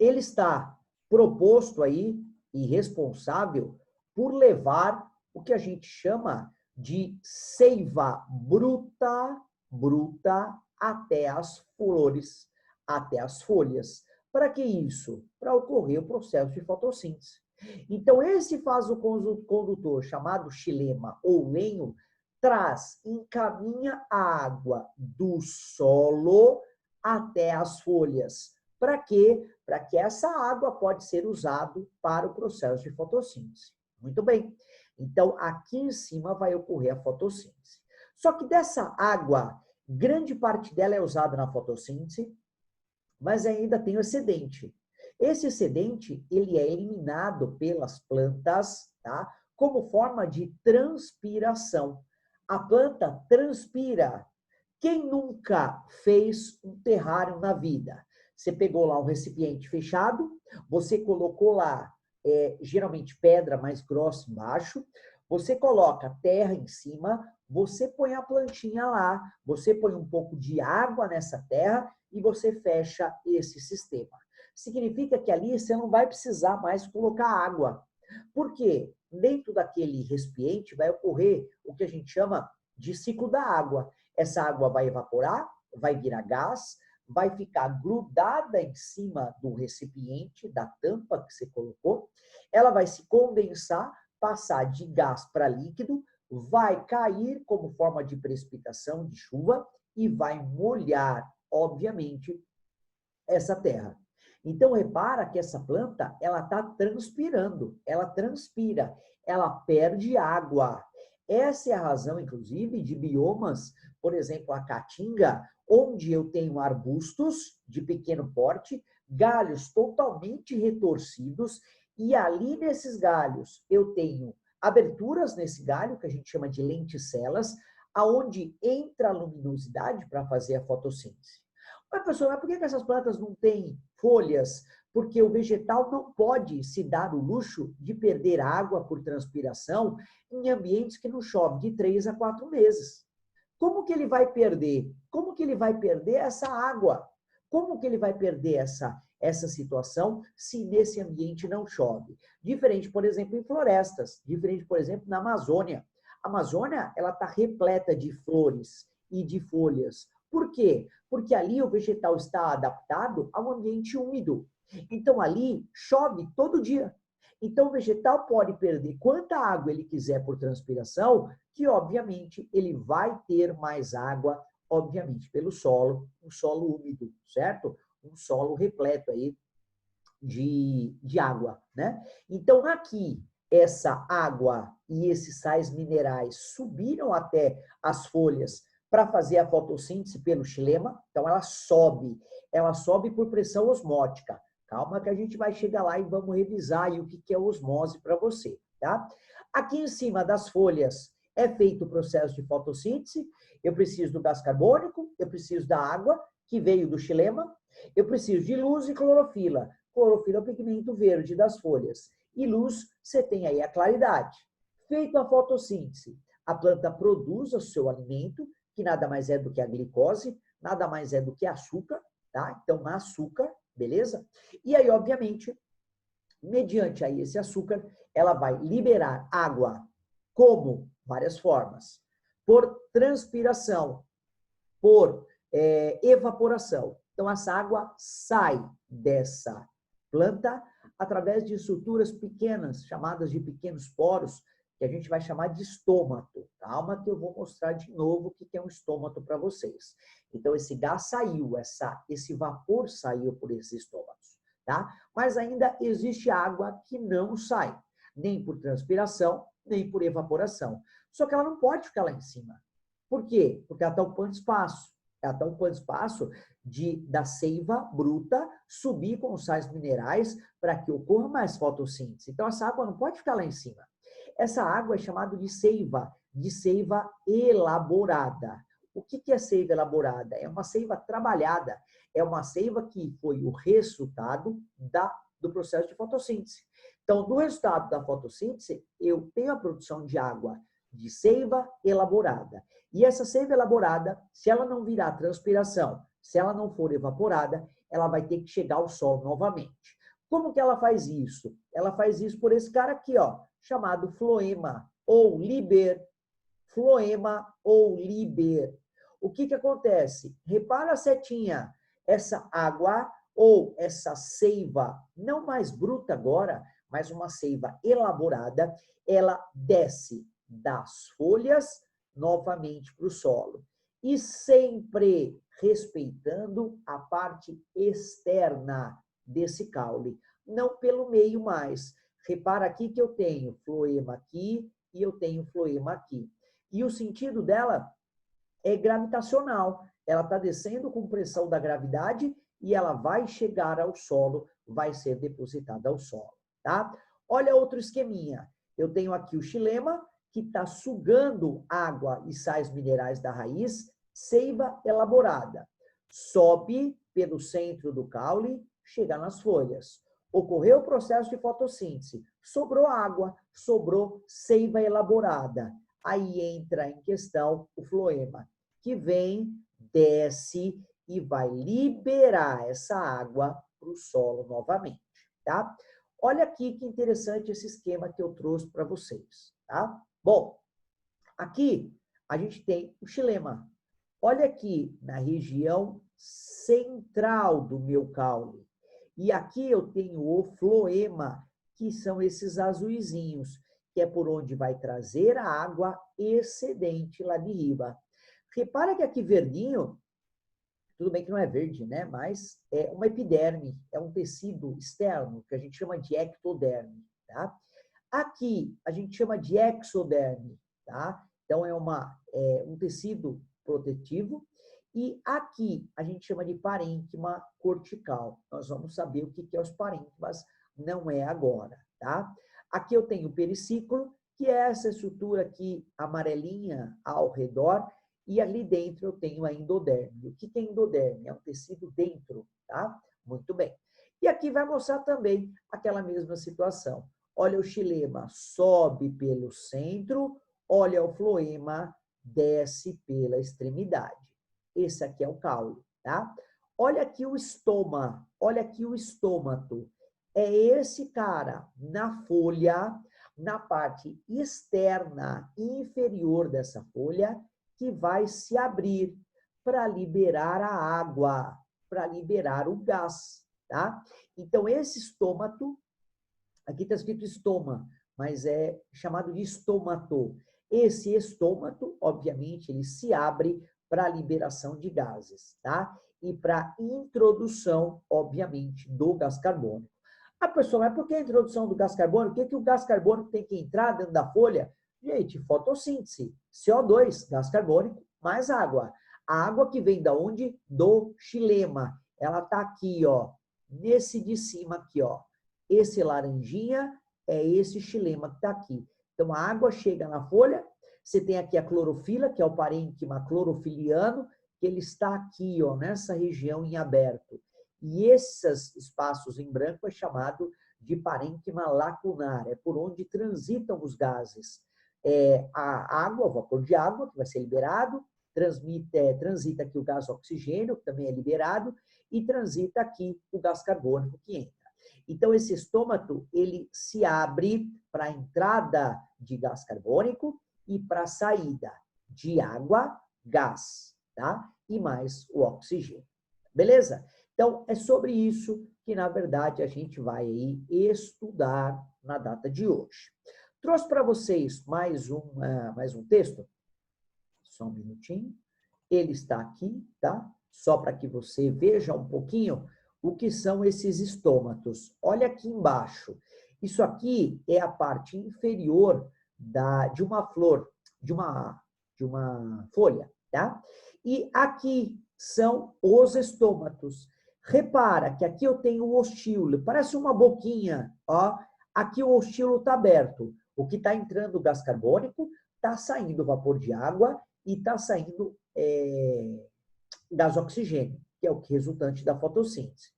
ele está proposto aí e responsável por levar o que a gente chama de seiva bruta até as flores, até as folhas. Para que isso? Para ocorrer o processo de fotossíntese. Então, esse vasocondutor, chamado xilema ou lenho, encaminha a água do solo até as folhas. Para quê? Para que essa água pode ser usada para o processo de fotossíntese. Muito bem. Então, aqui em cima vai ocorrer a fotossíntese. Só que dessa água, grande parte dela é usada na fotossíntese, mas ainda tem o excedente. Esse excedente, ele é eliminado pelas plantas, tá? Como forma de transpiração. A planta transpira. Quem nunca fez um terrário na vida? Você pegou lá um recipiente fechado, você colocou lá, geralmente pedra mais grossa embaixo, você coloca terra em cima, você põe a plantinha lá, você põe um pouco de água nessa terra e você fecha esse sistema. Significa que ali você não vai precisar mais colocar água. Por quê? Dentro daquele recipiente vai ocorrer o que a gente chama de ciclo da água. Essa água vai evaporar, vai virar gás, vai ficar grudada em cima do recipiente, da tampa que você colocou, ela vai se condensar, passar de gás para líquido, vai cair como forma de precipitação de chuva e vai molhar, obviamente, essa terra. Então, repara que essa planta, ela está transpirando, ela transpira, ela perde água. Essa é a razão, inclusive, de biomas, por exemplo, a caatinga, onde eu tenho arbustos de pequeno porte, galhos totalmente retorcidos, e ali nesses galhos eu tenho aberturas nesse galho, que a gente chama de lenticelas, aonde entra a luminosidade para fazer a fotossíntese. Mas, professor, mas por que essas plantas não têm folhas? Porque o vegetal não pode se dar o luxo de perder água por transpiração em ambientes que não chove de 3 a 4 meses. Como que ele vai perder? Como que ele vai perder essa água? Como que ele vai perder essa situação se nesse ambiente não chove? Diferente, por exemplo, em florestas, diferente, por exemplo, na Amazônia. A Amazônia, ela está repleta de flores e de folhas. Por quê? Porque ali o vegetal está adaptado a um ambiente úmido. Então, ali chove todo dia. Então, o vegetal pode perder quanta água ele quiser por transpiração, que, obviamente, ele vai ter mais água, obviamente, pelo solo, um solo úmido, certo? Um solo repleto aí de água, né? Então, aqui, essa água e esses sais minerais subiram até as folhas para fazer a fotossíntese pelo xilema, então ela sobe por pressão osmótica. Calma que a gente vai chegar lá e vamos revisar aí o que é osmose para você, tá? Aqui em cima das folhas é feito o processo de fotossíntese, eu preciso do gás carbônico, eu preciso da água, que veio do xilema, eu preciso de luz e clorofila. Clorofila é o pigmento verde das folhas. E luz, você tem aí a claridade. Feito a fotossíntese, a planta produz o seu alimento, que nada mais é do que a glicose, nada mais é do que açúcar, tá? Então, açúcar, beleza? E aí, obviamente, mediante aí esse açúcar, ela vai liberar água, como? Várias formas. Por transpiração, por evaporação. Então, essa água sai dessa planta através de estruturas pequenas, chamadas de pequenos poros, que a gente vai chamar de estômato. Calma que eu vou mostrar de novo o que é um estômato para vocês. Então, esse gás saiu, esse vapor saiu por esses estômatos, tá? Mas ainda existe água que não sai, nem por transpiração, nem por evaporação. Só que ela não pode ficar lá em cima. Por quê? Porque ela está ocupando espaço. Ela está ocupando espaço da seiva bruta subir com os sais minerais para que ocorra mais fotossíntese. Então, essa água não pode ficar lá em cima. Essa água é chamada de seiva elaborada. O que é seiva elaborada? É uma seiva trabalhada. É uma seiva que foi o resultado do processo de fotossíntese. Então, do resultado da fotossíntese, eu tenho a produção de água de seiva elaborada. E essa seiva elaborada, se ela não virar transpiração, se ela não for evaporada, ela vai ter que chegar ao solo novamente. Como que ela faz isso? Ela faz isso por esse cara aqui, ó, chamado floema ou liber. Floema ou liber. O que que acontece? Repara a setinha, essa água ou essa seiva, não mais bruta agora, mas uma seiva elaborada, ela desce das folhas novamente para o solo. E sempre respeitando a parte externa desse caule, não pelo meio mais. Repara aqui que eu tenho floema aqui e eu tenho floema aqui. E o sentido dela é gravitacional. Ela está descendo com pressão da gravidade e ela vai chegar ao solo, vai ser depositada ao solo, tá? Olha outro esqueminha. Eu tenho aqui o xilema, que está sugando água e sais minerais da raiz, seiva elaborada. Sobe pelo centro do caule, chega nas folhas. Ocorreu o processo de fotossíntese, sobrou água, sobrou seiva elaborada. Aí entra em questão o floema, que vem, desce e vai liberar essa água para o solo novamente, tá? Olha aqui que interessante esse esquema que eu trouxe para vocês, tá? Bom, aqui a gente tem o xilema. Olha aqui na região central do meu caule. E aqui eu tenho o floema, que são esses azuizinhos, que é por onde vai trazer a água excedente lá de riba. Repara que aqui verdinho, tudo bem que não é verde, né? Mas é uma epiderme, é um tecido externo, que a gente chama de ectoderme, tá? Aqui a gente chama de exoderme, tá? Então é um tecido protetivo. E aqui a gente chama de parênquima cortical. Nós vamos saber o que é os parênquimas, não é agora, tá? Aqui eu tenho o periciclo, que é essa estrutura aqui amarelinha ao redor, e ali dentro eu tenho a endoderme. O que é endoderme? É um tecido dentro, tá? Muito bem. E aqui vai mostrar também aquela mesma situação. Olha o xilema, sobe pelo centro, olha o floema, desce pela extremidade. Esse aqui é o caule, tá? Olha aqui o estoma, olha aqui o estômato. É esse cara na folha, na parte externa inferior dessa folha, que vai se abrir para liberar a água, para liberar o gás, tá? Então, esse estômato, aqui está escrito estoma, mas é chamado de estômato. Esse estômato, obviamente, ele se abre para a liberação de gases, tá? E para introdução, obviamente, do gás carbônico. A pessoa, mas por que a introdução do gás carbônico? O que o gás carbônico tem que entrar dentro da folha? Gente, fotossíntese, CO2, gás carbônico, mais água. A água que vem da onde? Do xilema. Ela está aqui, ó, nesse de cima aqui, ó. Esse laranjinha é esse xilema que está aqui. Então, a água chega na folha, você tem aqui a clorofila, que é o parênquima clorofiliano, que ele está aqui, ó, nessa região em aberto. E esses espaços em branco é chamado de parênquima lacunar, é por onde transitam os gases. A água, o vapor de água, que vai ser liberado, transita aqui o gás oxigênio, que também é liberado, e transita aqui o gás carbônico que entra. Então, esse estômato, ele se abre para a entrada de gás carbônico e para a saída de água, gás, tá? E mais o oxigênio. Beleza? Então, é sobre isso que, na verdade, a gente vai aí estudar na data de hoje. Trouxe para vocês mais um texto. Só um minutinho. Ele está aqui, tá? Só para que você veja um pouquinho o que são esses estômatos. Olha aqui embaixo. Isso aqui é a parte inferior de uma flor, de uma folha, tá? E aqui são os estômatos. Repara que aqui eu tenho o ostíolo, parece uma boquinha, ó. Aqui o ostíolo está aberto. O que está entrando o gás carbônico, está saindo vapor de água e está saindo gás oxigênio, que é o resultante da fotossíntese.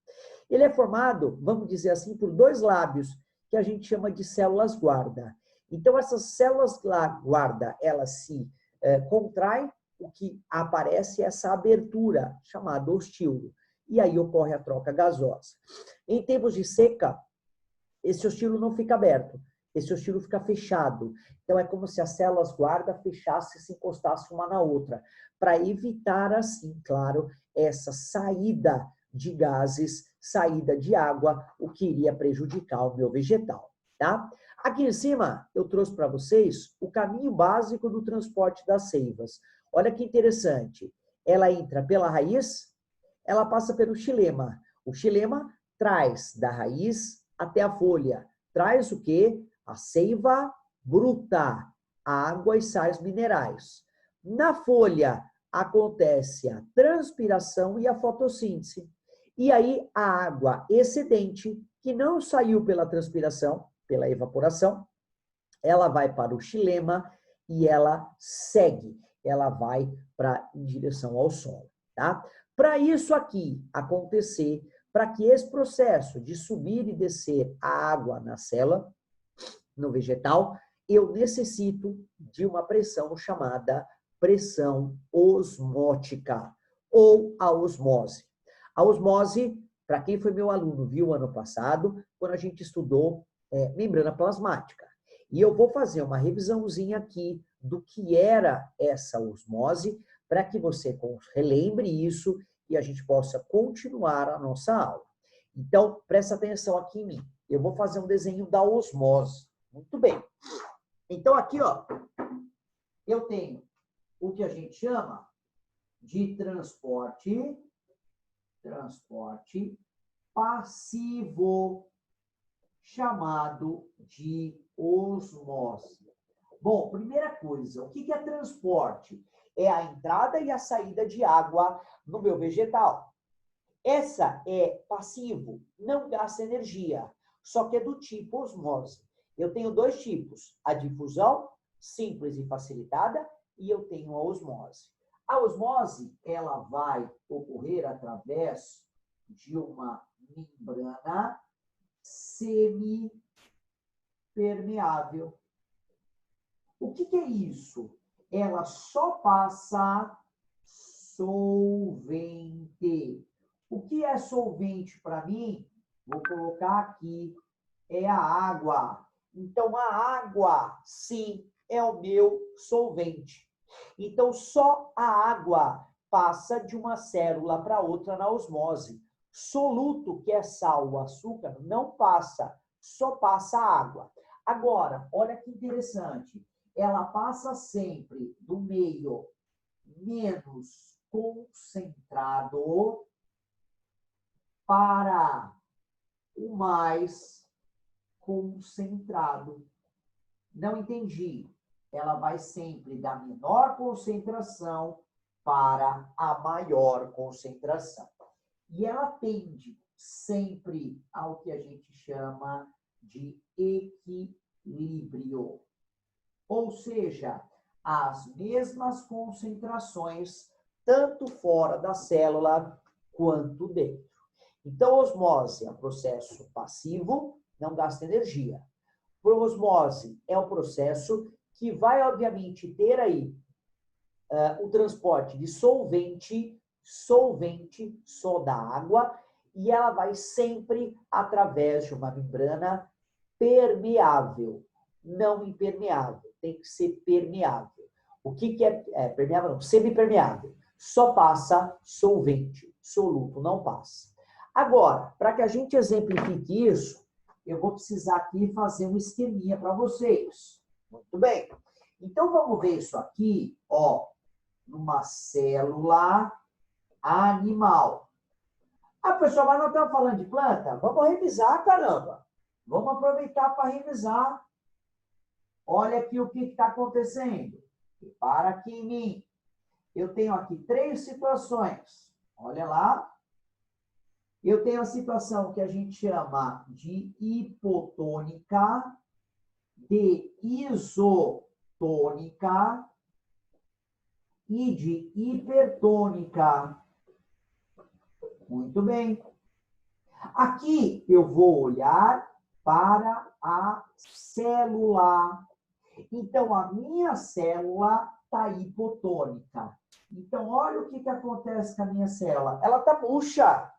Ele é formado, vamos dizer assim, por dois lábios, que a gente chama de células guarda. Então, essas células guarda, elas se contraem, o que aparece é essa abertura, chamada ostíolo. e aí ocorre a troca gasosa. Em tempos de seca, esse ostilo não fica aberto, esse ostilo fica fechado. Então, é como se as células guarda fechassem e se encostassem uma na outra, para evitar, assim, claro, essa saída de gases, saída de água, o que iria prejudicar o meu vegetal, tá? Aqui em cima, eu trouxe para vocês o caminho básico do transporte das seivas. Olha que interessante. Ela entra pela raiz, ela passa pelo xilema. O xilema traz da raiz até a folha. Traz o quê? A seiva bruta, a água e sais minerais. Na folha acontece a transpiração e a fotossíntese. E aí a água excedente, que não saiu pela transpiração, pela evaporação, ela vai para o xilema e ela segue, ela vai em direção ao solo, tá? Para isso aqui acontecer, para que esse processo de subir e descer a água na célula, no vegetal, eu necessito de uma pressão chamada pressão osmótica ou a osmose. A osmose, para quem foi meu aluno, viu ano passado, quando a gente estudou membrana plasmática. E eu vou fazer uma revisãozinha aqui do que era essa osmose, para que você relembre isso e a gente possa continuar a nossa aula. Então, presta atenção aqui em mim. Eu vou fazer um desenho da osmose. Muito bem. Então, aqui, ó, eu tenho o que a gente chama de transporte passivo, chamado de osmose. Bom, primeira coisa, o que é transporte? É a entrada e a saída de água no meu vegetal. Essa é passivo, não gasta energia, só que é do tipo osmose. Eu tenho dois tipos, a difusão, simples e facilitada, e eu tenho a osmose. A osmose, ela vai ocorrer através de uma membrana semipermeável. O que é isso? Ela só passa solvente. O que é solvente para mim? Vou colocar aqui, é a água. Então, a água, sim, é o meu solvente. Então, só a água passa de uma célula para outra na osmose. Soluto, que é sal ou açúcar, não passa, só passa a água. Agora, olha que interessante, ela passa sempre do meio menos concentrado para o mais concentrado. Não entendi. Ela vai sempre da menor concentração para a maior concentração. E ela tende sempre ao que a gente chama de equilíbrio. Ou seja, as mesmas concentrações, tanto fora da célula quanto dentro. Então, osmose é um processo passivo, não gasta energia. Por osmose é um processo que vai, obviamente, ter aí o transporte de solvente só da água, e ela vai sempre através de uma membrana permeável, não impermeável, tem que ser permeável. O que é permeável? Não, semipermeável. Só passa solvente, soluto não passa. Agora, para que a gente exemplifique isso, eu vou precisar aqui fazer um esqueminha para vocês. Muito bem. Então, vamos ver isso aqui, ó, numa célula animal. Ah, pessoal, mas não estamos falando de planta? Vamos revisar, caramba. Vamos aproveitar para revisar. Olha aqui o que está acontecendo. Para aqui em mim. Eu tenho aqui 3 situações. Olha lá. Eu tenho a situação que a gente chama de hipotônica, de isotônica e de hipertônica. Muito bem. Aqui eu vou olhar para a célula. Então, a minha célula está hipotônica. Então, olha o que acontece com a minha célula. Ela está murcha.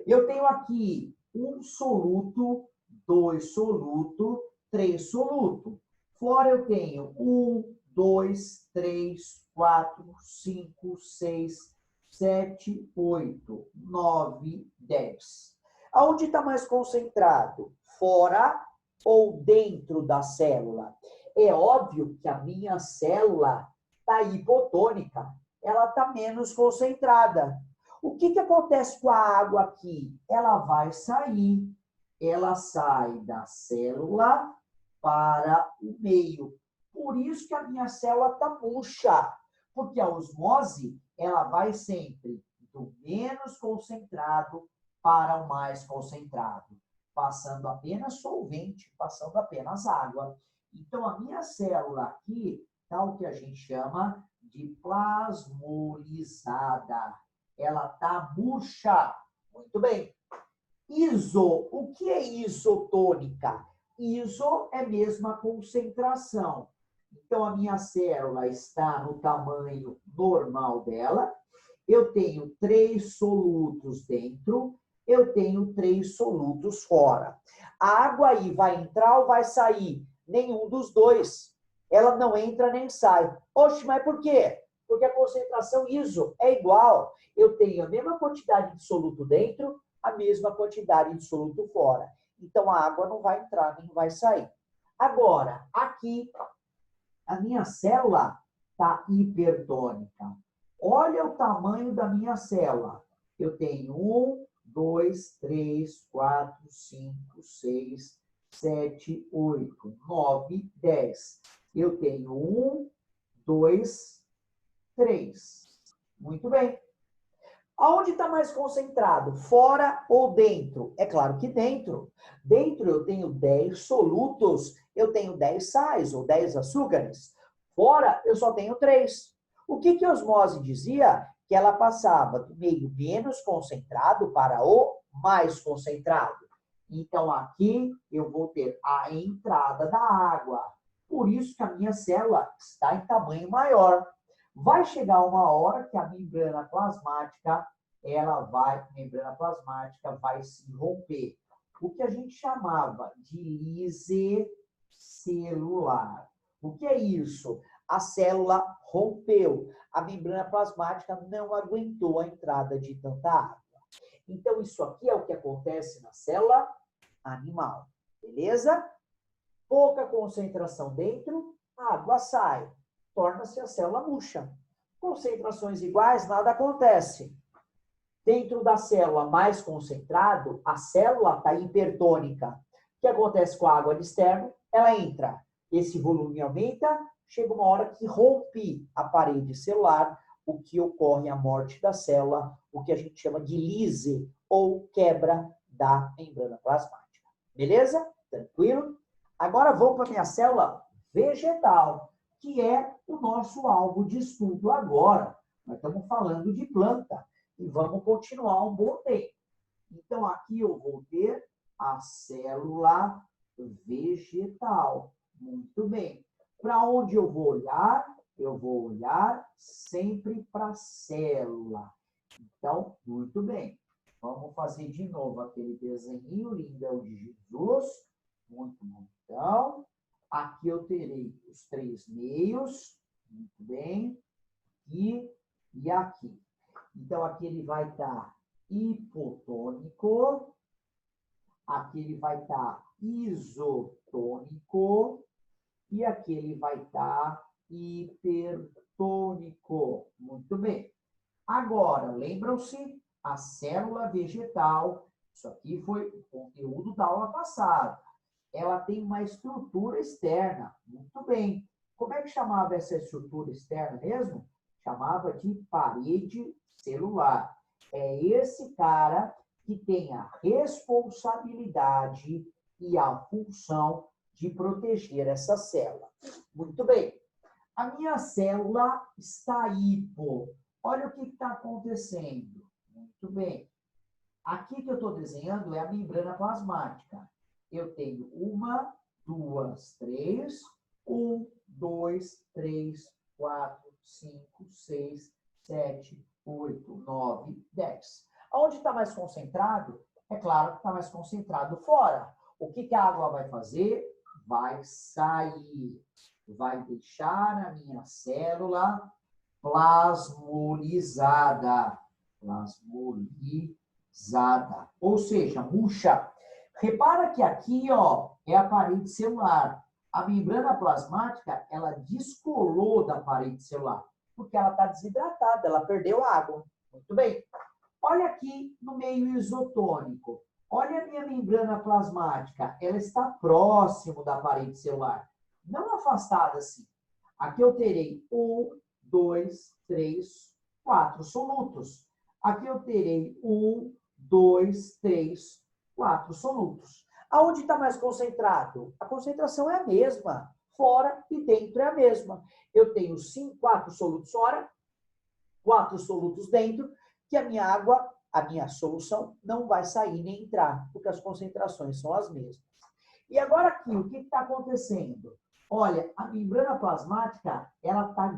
Eu tenho aqui um soluto, 2 soluto, 3 soluto. Fora eu tenho 1, 2, 3, 4, 5, 6, 7, 8, 9, 10. Aonde está mais concentrado? Fora ou dentro da célula? É óbvio que a minha célula está hipotônica, ela está menos concentrada. O que acontece com a água aqui? Ela vai sair, ela sai da célula para o meio. Por isso que a minha célula está murcha, porque a osmose ela vai sempre do menos concentrado para o mais concentrado, passando apenas solvente, passando apenas água. Então, a minha célula aqui está o que a gente chama de plasmolizada. Ela está murcha. Muito bem. O que é isotônica? Iso é mesma concentração. Então, a minha célula está no tamanho normal dela. Eu tenho 3 solutos dentro, eu tenho 3 solutos fora. A água aí vai entrar ou vai sair? Nenhum dos dois. Ela não entra nem sai. Oxe, mas por quê? Porque a concentração iso é igual. Eu tenho a mesma quantidade de soluto dentro, a mesma quantidade de soluto fora. Então, a água não vai entrar nem vai sair. Agora, aqui, a minha célula está hipertônica. Olha o tamanho da minha célula. Eu tenho 1, 2, 3, 4, 5, 6, 7, 8, 9, 10. Eu tenho 1, 2, 3. Muito bem. Aonde está mais concentrado? Fora ou dentro? É claro que dentro. Dentro eu tenho 10 solutos, eu tenho 10 sais ou 10 açúcares. Fora eu só tenho 3. O que a osmose dizia? Que ela passava do meio menos concentrado para o mais concentrado. Então, aqui eu vou ter a entrada da água. Por isso que a minha célula está em tamanho maior. Vai chegar uma hora que a membrana plasmática vai se romper. O que a gente chamava de lise celular. O que é isso? A célula rompeu. A membrana plasmática não aguentou a entrada de tanta água. Então, isso aqui é o que acontece na célula animal. Beleza? Pouca concentração dentro, a água sai. Torna-se a célula murcha. Concentrações iguais, nada acontece. Dentro da célula mais concentrado, a célula está hipertônica. O que acontece com a água de externo? Ela entra. Esse volume aumenta, chega uma hora que rompe a parede celular, o que ocorre a morte da célula, o que a gente chama de lise, ou quebra da membrana plasmática. Beleza? Tranquilo? Agora vamos para a minha célula vegetal, que é o nosso alvo de estudo agora. Nós estamos falando de planta e vamos continuar um bom tempo. Então, aqui eu vou ter a célula vegetal. Muito bem. Para onde eu vou olhar? Eu vou olhar sempre para a célula. Então, muito bem. Vamos fazer de novo aquele desenho lindão de Jesus. Muito bom. Então, aqui eu terei os 3 meios. Muito bem. Aqui e aqui. Então, aqui ele vai estar hipotônico. Aqui ele vai estar isotônico. E aqui ele vai estar hipertônico. Muito bem. Agora, lembram-se, a célula vegetal, isso aqui foi o conteúdo da aula passada. Ela tem uma estrutura externa. Muito bem. Como é que chamava essa estrutura externa mesmo? Chamava de parede celular. É esse cara que tem a responsabilidade e a função de proteger essa célula. Muito bem. A minha célula está hipo. Olha o que está acontecendo. Muito bem. Aqui que eu estou desenhando é a membrana plasmática. Eu tenho 1, 2, 3. 1, 2, 3, 4, 5, 6, 7, 8, 9, 10. Onde está mais concentrado? É claro que está mais concentrado fora. O que a água vai fazer? Vai sair. Vai deixar a minha célula plasmolizada. Plasmolizada. Ou seja, murcha. Repara que aqui, ó, é a parede celular. A membrana plasmática, ela descolou da parede celular, porque ela está desidratada, ela perdeu água. Muito bem. Olha aqui no meio isotônico. Olha a minha membrana plasmática. Ela está próximo da parede celular, não afastada assim. Aqui eu terei 1, 2, 3, 4 solutos. Aqui eu terei 1, 2, 3, 4 solutos. Aonde está mais concentrado? A concentração é a mesma. Fora e dentro é a mesma. Eu tenho 4 solutos fora, 4 solutos dentro, que a minha água, a minha solução, não vai sair nem entrar, porque as concentrações são as mesmas. E agora aqui, o que está acontecendo? Olha, a membrana plasmática, ela está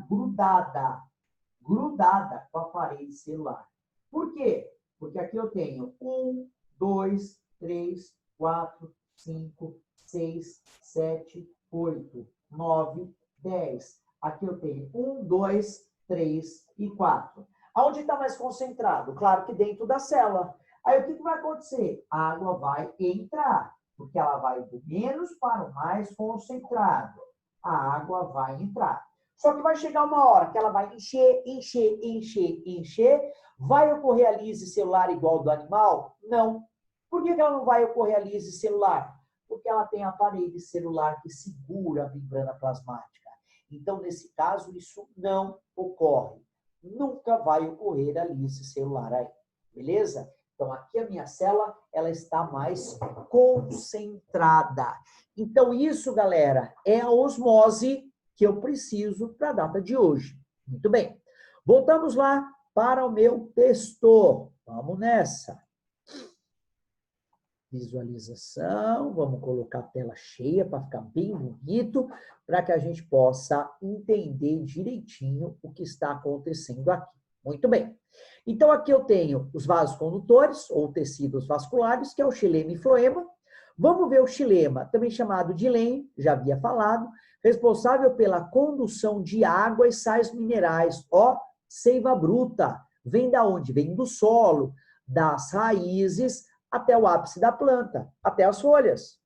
grudada com a parede celular. Por quê? Porque aqui eu tenho 1, 2, 3, 4, 5, 6, 7, 8, 9, 10. Aqui eu tenho 1, 2, 3 e 4. Aonde está mais concentrado? Claro que dentro da célula. Aí o que vai acontecer? A água vai entrar, porque ela vai do menos para o mais concentrado. A água vai entrar. Só que vai chegar uma hora que ela vai encher. Vai ocorrer a lise celular igual do animal? Não. Por que ela não vai ocorrer a lise celular? Porque ela tem a parede celular que segura a membrana plasmática. Então, nesse caso, isso não ocorre. Nunca vai ocorrer a lise celular aí. Beleza? Então, aqui a minha célula, ela está mais concentrada. Então, isso, galera, é a osmose que eu preciso para a data de hoje. Muito bem. Voltamos lá para o meu texto. Vamos nessa. Visualização. Vamos colocar a tela cheia para ficar bem bonito, para que a gente possa entender direitinho o que está acontecendo aqui. Muito bem. Então, aqui eu tenho os vasos condutores, ou tecidos vasculares, que é o xilema e floema. Vamos ver o xilema, também chamado de len, já havia falado, responsável pela condução de água e sais minerais. Ó, seiva bruta. Vem da onde? Vem do solo, das raízes, até o ápice da planta, até as folhas.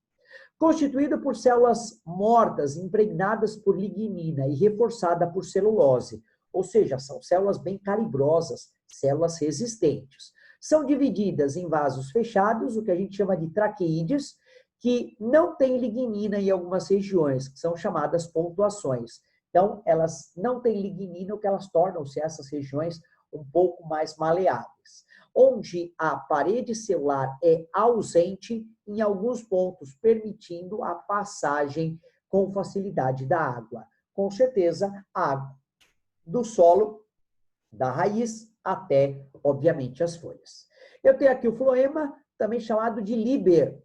Constituído por células mortas, impregnadas por lignina e reforçada por celulose. Ou seja, são células bem calibrosas, células resistentes. São divididas em vasos fechados, o que a gente chama de traqueídeos, que não tem lignina em algumas regiões, que são chamadas pontuações. Então, elas não têm lignina, o que elas tornam-se essas regiões um pouco mais maleáveis. Onde a parede celular é ausente em alguns pontos, permitindo a passagem com facilidade da água. Com certeza, a água do solo, da raiz, até, obviamente, as folhas. Eu tenho aqui o floema, também chamado de líber.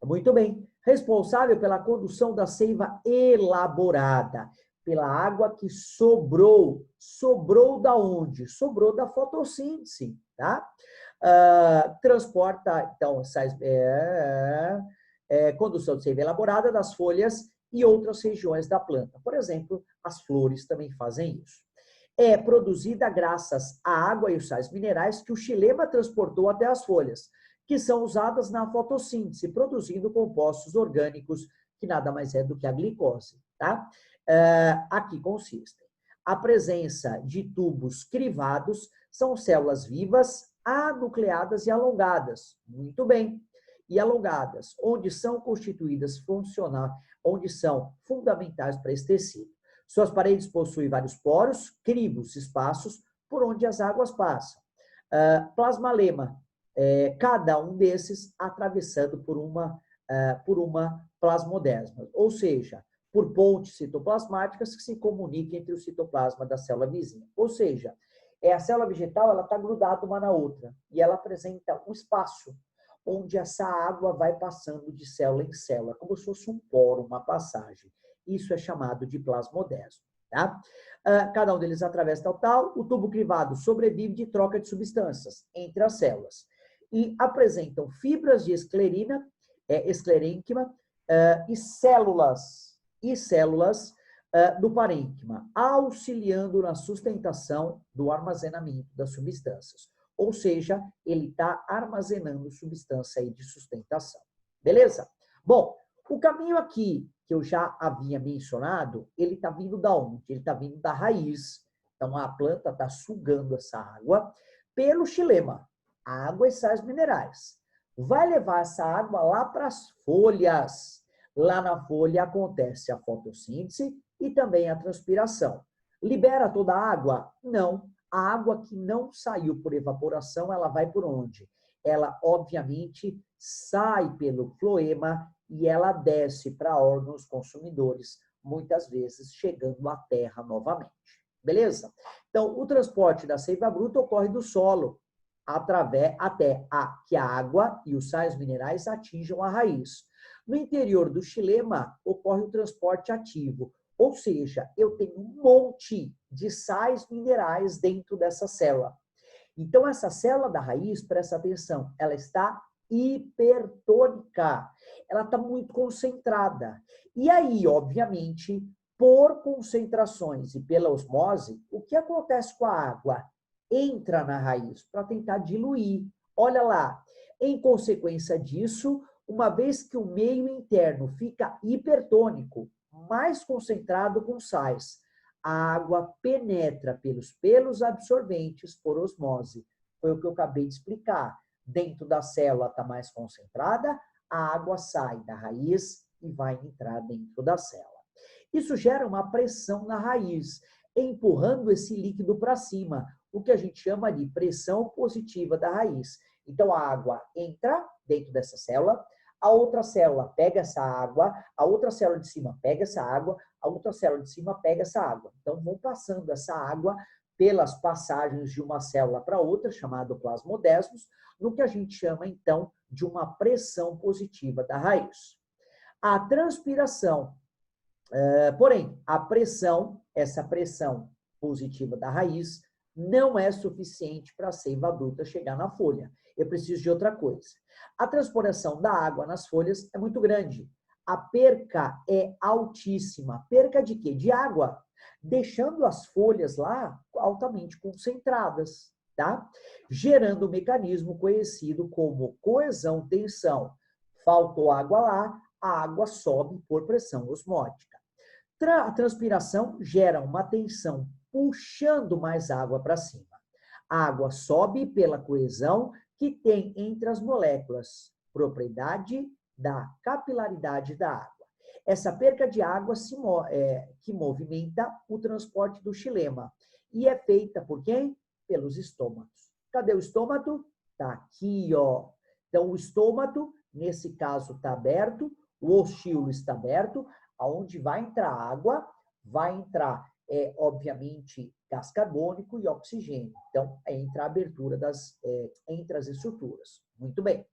Muito bem. Responsável pela condução da seiva elaborada, pela água que sobrou. Sobrou da onde? Sobrou da fotossíntese, tá? Transporta, então, condução de seiva elaborada das folhas e outras regiões da planta. Por exemplo, as flores também fazem isso. É produzida graças à água e os sais minerais que o xilema transportou até as folhas, que são usadas na fotossíntese, produzindo compostos orgânicos, que nada mais é do que a glicose, tá? Aqui consistem a presença de tubos crivados, são células vivas, anucleadas e alongadas. Muito bem. E alongadas, onde são constituídas onde são fundamentais para esse tecido. Suas paredes possuem vários poros, cribos, espaços por onde as águas passam. Plasmalema, cada um desses atravessando por uma plasmodesma, ou seja, por pontes citoplasmáticas que se comunicam entre o citoplasma da célula vizinha. Ou seja, a célula vegetal ela está grudada uma na outra e ela apresenta um espaço onde essa água vai passando de célula em célula, como se fosse um poro, uma passagem. Isso é chamado de plasmodesma. tá? Cada um deles atravessa tal. O tubo crivado sobrevive de troca de substâncias entre as células e apresentam fibras de esclerênquima e células do parênquima, auxiliando na sustentação do armazenamento das substâncias. Ou seja, ele está armazenando substância aí de sustentação. Beleza? Bom, o caminho aqui que eu já havia mencionado, ele está vindo da onde? Ele está vindo da raiz. Então, a planta está sugando essa água pelo xilema, água e sais minerais. Vai levar essa água lá para as folhas. Lá na folha acontece a fotossíntese e também a transpiração. Libera toda a água? Não. A água que não saiu por evaporação, ela vai por onde? Ela, obviamente, sai pelo floema e ela desce para órgãos consumidores, muitas vezes chegando à terra novamente. Beleza? Então, o transporte da seiva bruta ocorre do solo até que a água e os sais minerais atinjam a raiz. No interior do xilema, ocorre o transporte ativo, ou seja, eu tenho um monte de sais minerais dentro dessa célula. Então, essa célula da raiz, presta atenção, ela está hipertônica, ela está muito concentrada. E aí, obviamente, por concentrações e pela osmose, o que acontece com a água? Entra na raiz para tentar diluir. Olha lá, em consequência disso, uma vez que o meio interno fica hipertônico, mais concentrado com sais, a água penetra pelos pelos absorventes por osmose. Foi o que eu acabei de explicar. Dentro da célula está mais concentrada, a água sai da raiz e vai entrar dentro da célula. Isso gera uma pressão na raiz, empurrando esse líquido para cima, o que a gente chama de pressão positiva da raiz. Então, a água entra dentro dessa célula, a outra célula pega essa água, a outra célula de cima pega essa água, a outra célula de cima pega essa água. Então, vão passando essa água pelas passagens de uma célula para outra, chamado plasmodesmos, no que a gente chama, então, de uma pressão positiva da raiz. A transpiração, porém, essa pressão positiva da raiz, não é suficiente para a seiva bruta chegar na folha. Eu preciso de outra coisa. A transpiração da água nas folhas é muito grande. A perca é altíssima. Perca de quê? De água, deixando as folhas lá altamente concentradas, tá? Gerando um mecanismo conhecido como coesão-tensão. Faltou água lá, a água sobe por pressão osmótica. A transpiração gera uma tensão puxando mais água para cima. A água sobe pela coesão que tem entre as moléculas, propriedade da capilaridade da água. Essa perca de água que movimenta o transporte do xilema e é feita por quem? Pelos estômatos. Cadê o estômato? Está aqui, ó. Então, o estômato, nesse caso, está aberto, o ostíolo está aberto, aonde vai entrar água, vai entrar, obviamente, gás carbônico e oxigênio. Então, entra a abertura entre as estruturas. Muito bem.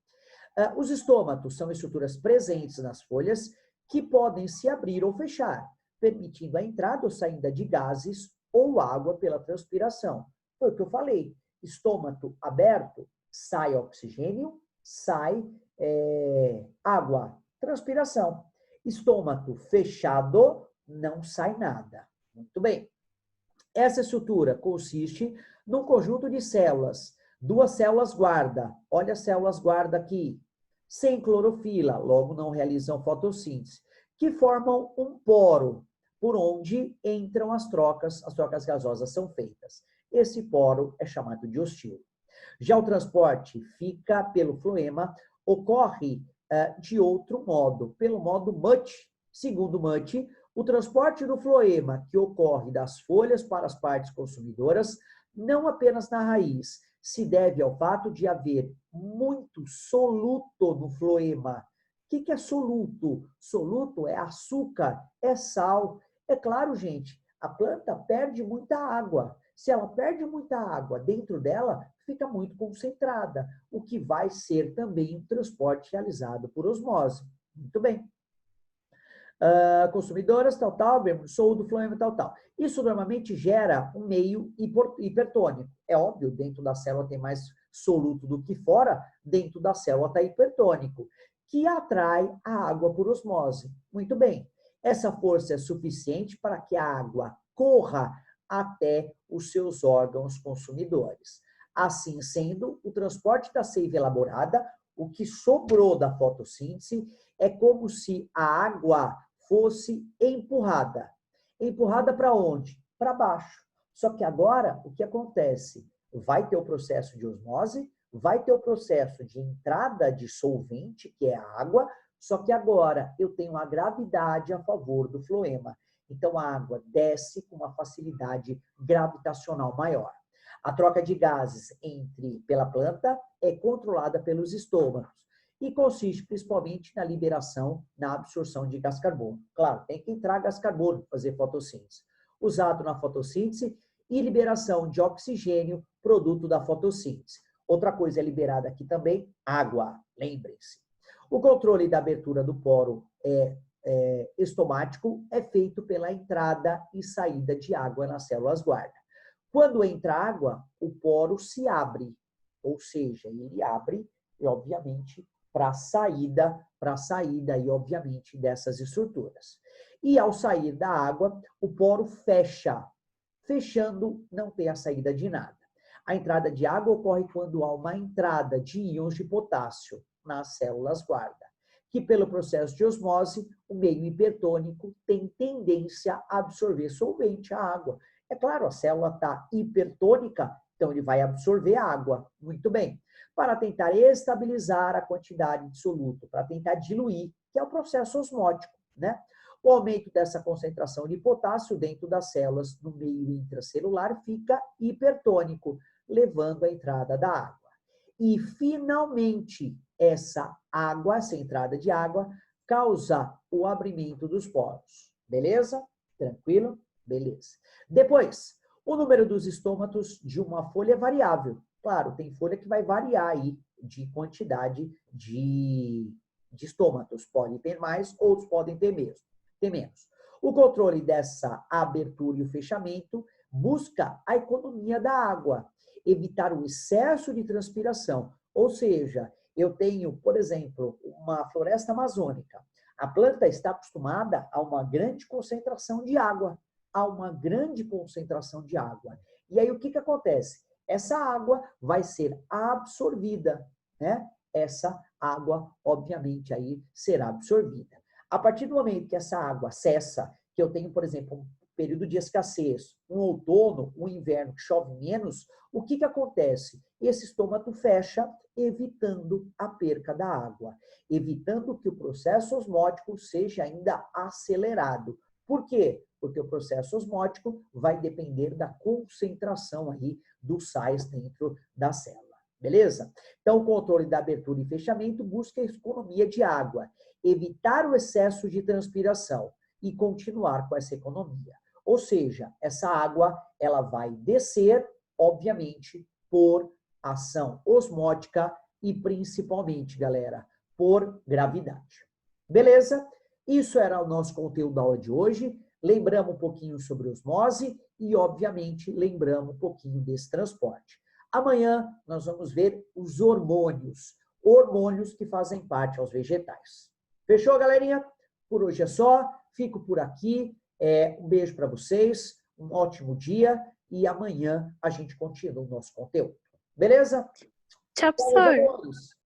Os estômatos são estruturas presentes nas folhas que podem se abrir ou fechar, permitindo a entrada ou saída de gases ou água pela transpiração. Foi o que eu falei. Estômato aberto, sai oxigênio, sai água, transpiração. Estômago fechado, não sai nada. Muito bem. Essa estrutura consiste num conjunto de células. 2 células guarda. Olha as células guarda aqui. Sem clorofila, logo não realizam fotossíntese, que formam um poro, por onde entram as trocas gasosas são feitas. Esse poro é chamado de ostíolo. Já o transporte fica pelo floema, ocorre de outro modo, pelo modo Mutt. Segundo Mutt, o transporte do floema, que ocorre das folhas para as partes consumidoras, não apenas na raiz, se deve ao fato de haver muito soluto no floema. O que é soluto? Soluto é açúcar, é sal. É claro, gente, a planta perde muita água. Se ela perde muita água dentro dela, fica muito concentrada, o que vai ser também um transporte realizado por osmose. Muito bem. Consumidoras, tal, membro soldo, floema, tal. Isso normalmente gera um meio hipertônico. É óbvio, dentro da célula tem mais soluto do que fora, dentro da célula está hipertônico, que atrai a água por osmose. Muito bem. Essa força é suficiente para que a água corra até os seus órgãos consumidores. Assim sendo, o transporte da seiva elaborada, o que sobrou da fotossíntese, é como se a água fosse empurrada. Empurrada para onde? Para baixo. Só que agora, o que acontece? Vai ter o processo de osmose, vai ter o processo de entrada de solvente, que é a água, só que agora eu tenho a gravidade a favor do floema. Então, a água desce com uma facilidade gravitacional maior. A troca de gases pela planta é controlada pelos estômagos e consiste principalmente na liberação, na absorção de gás carbono. Claro, tem que entrar gás carbono para fazer fotossíntese. Usado na fotossíntese e liberação de oxigênio, produto da fotossíntese. Outra coisa é liberada aqui também, água, lembrem-se. O controle da abertura do poro estomático é feito pela entrada e saída de água nas células guarda. Quando entra água, o poro se abre, ou seja, ele abre, e obviamente, para a saída, e obviamente, dessas estruturas. E ao sair da água, o poro fecha. Fechando, não tem a saída de nada. A entrada de água ocorre quando há uma entrada de íons de potássio nas células guarda, que pelo processo de osmose, o meio hipertônico tem tendência a absorver solvente, a água. É claro, a célula está hipertônica, então ele vai absorver a água. Muito bem. Para tentar estabilizar a quantidade de soluto, para tentar diluir, que é o processo osmótico, né? O aumento dessa concentração de potássio dentro das células no meio intracelular fica hipertônico, levando à entrada da água. E, finalmente, essa entrada de água, causa o abrimento dos poros. Beleza? Tranquilo? Beleza. Depois, o número dos estômatos de uma folha é variável. Claro, tem folha que vai variar aí de quantidade de estômatos. Podem ter mais, outros podem ter menos. O controle dessa abertura e o fechamento busca a economia da água, evitar o excesso de transpiração. Ou seja, eu tenho, por exemplo, uma floresta amazônica. A planta está acostumada a uma grande concentração de água. E aí o que acontece? Essa água vai ser absorvida, né? Essa água, obviamente, aí será absorvida. A partir do momento que essa água cessa, que eu tenho, por exemplo, um período de escassez, um outono, um inverno que chove menos, o que acontece? Esse estômago fecha, evitando a perca da água, evitando que o processo osmótico seja ainda acelerado. Por quê? Porque o processo osmótico vai depender da concentração aí dos sais dentro da célula. Beleza? Então, o controle da abertura e fechamento busca a economia de água, evitar o excesso de transpiração e continuar com essa economia. Ou seja, essa água, ela vai descer, obviamente, por ação osmótica e principalmente, galera, por gravidade. Beleza? Isso era o nosso conteúdo da aula de hoje. Lembramos um pouquinho sobre osmose e, obviamente, lembramos um pouquinho desse transporte. Amanhã nós vamos ver os hormônios que fazem parte aos vegetais. Fechou, galerinha? Por hoje é só. Fico por aqui. Um beijo para vocês, um ótimo dia e amanhã a gente continua o nosso conteúdo. Beleza? Tchau, professor.